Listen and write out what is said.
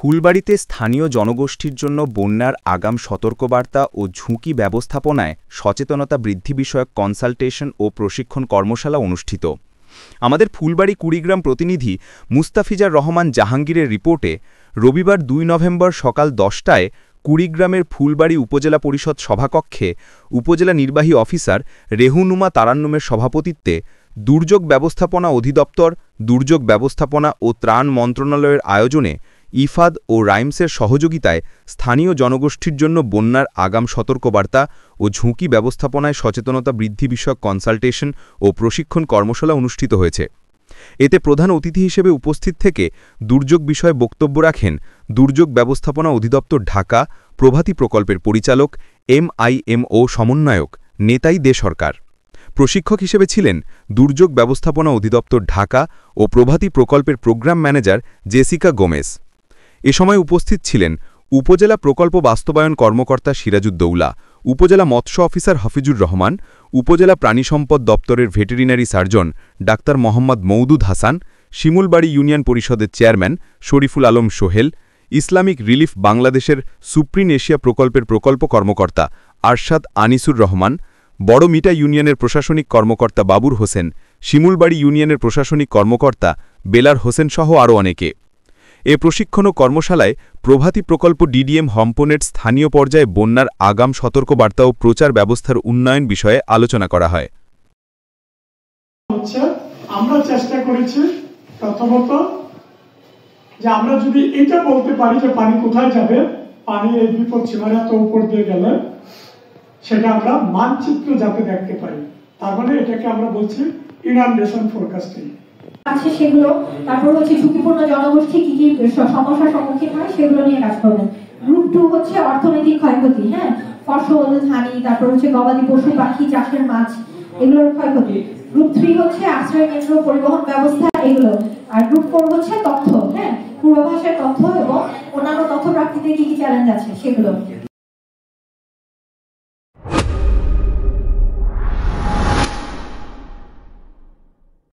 ফুলবাড়ীতে স্থানীয় জনগোষ্ঠীর জন্য বন্যার আগাম সতর্কবার্তা ও ঝুঁকি ব্যবস্থাপনায় সচেতনতা বৃদ্ধি বিষয়ক কনসালটেশন ও প্রশিক্ষণ কর্মশালা অনুষ্ঠিত। আমাদের ফুলবাড়ী কুড়িগ্রাম প্রতিনিধি মুস্তাফিজার রহমান জাহাঙ্গীরের রিপোর্টে রবিবার ২ নভেম্বর সকাল ১০টায় কুড়িগ্রামের ফুলবাড়ী উপজেলা পরিষদ সভাকক্ষে উপজেলা নির্বাহী অফিসার রেহুনুমা তারান্নুমের সভাপতিত্বে দুর্যোগ ব্যবস্থাপনা অধিদপ্তর, দুর্যোগ ব্যবস্থাপনা ও ত্রাণ মন্ত্রণালয়ের আয়োজনে ইফাদ ও রাইমসের সহযোগিতায় স্থানীয় জনগোষ্ঠীর জন্য বন্যার আগাম সতর্কবার্তা ও ঝুঁকি ব্যবস্থাপনায় সচেতনতা বৃদ্ধি বিষয়ক কনসালটেশন ও প্রশিক্ষণ কর্মশালা অনুষ্ঠিত হয়েছে। এতে প্রধান অতিথি হিসেবে উপস্থিত থেকে দুর্যোগ বিষয়ে বক্তব্য রাখেন দুর্যোগ ব্যবস্থাপনা অধিদপ্তর ঢাকা প্রভাতী প্রকল্পের পরিচালক MIMO সমন্বয়ক নেতাই দে সরকার। প্রশিক্ষক হিসেবে ছিলেন দুর্যোগ ব্যবস্থাপনা অধিদপ্তর ঢাকা ও প্রভাতী প্রকল্পের প্রোগ্রাম ম্যানেজার জেসিকা গোমেজ। এ সময় উপস্থিত ছিলেন উপজেলা প্রকল্প বাস্তবায়ন কর্মকর্তা সিরাজউদ্দৌলা, উপজেলা মৎস্য অফিসার হাফিজুর রহমান, উপজেলা প্রাণী সম্পদ দপ্তরের veterinary surgeon doctor Mohammad Maudud Hasan, Shimulbari union পরিষদের chairman Shariful Alam Sohel, Islamic Relief বাংলাদেশের সুপ্রিম এশিয়া প্রকল্পের প্রকল্প কর্মকর্তা আরশাদ আনিসুর রহমান, বড় মিটা ইউনিয়নের প্রশাসনিক কর্মকর্তা বাবুর হোসেন, শিমুলবাড়ী ইউনিয়নের প্রশাসনিক কর্মকর্তা বেলার হোসেন সহ আরও অনেকে। এ প্রশিক্ষণ ও কর্মশালায় প্রভাতী প্রকল্প DDM হম্পনেট স্থানীয় পর্যায়ে বন্যার আগাম সতর্কবার্তা ও প্রচার ব্যবস্থার উন্নয়ন বিষয়ে আলোচনা করা হয়। আমরা চেষ্টা করেছি প্রথমত যে আমরা যদি এটা বলতে পারি যে পানি কোথায় যাবে, পানি এই বিপদ সীমার এত উপর দিয়ে গেলে সেটা আমরা মানচিত্র যাতে দেখতে পাই, তার মানে এটাকে আমরা বলছি ইনান্ডেশন ফোরকাস্টিং আছে সেগুলো। তারপর হচ্ছে ঝুঁকিপূর্ণ জনগোষ্ঠী কি কি সমস্যার সম্মুখীন হয় সেগুলো নিয়ে কাজ করবেন। গ্রুপ 2 হচ্ছে অর্থনৈতিক ক্ষয়ক্ষতি, ফসল হানি, তারপর হচ্ছে গবাদি পশু পাখি চাষের মাছ এগুলোর ক্ষয়ক্ষতি। গ্রুপ 3 হচ্ছে আশ্রয় কেন্দ্র পরিবহন ব্যবস্থা এগুলো। আর গ্রুপ 4 হচ্ছে তথ্য, পূর্বাভাসের তথ্য এবং অন্যান্য তথ্য প্রাপ্তিতে কি কি চ্যালেঞ্জ আছে সেগুলো।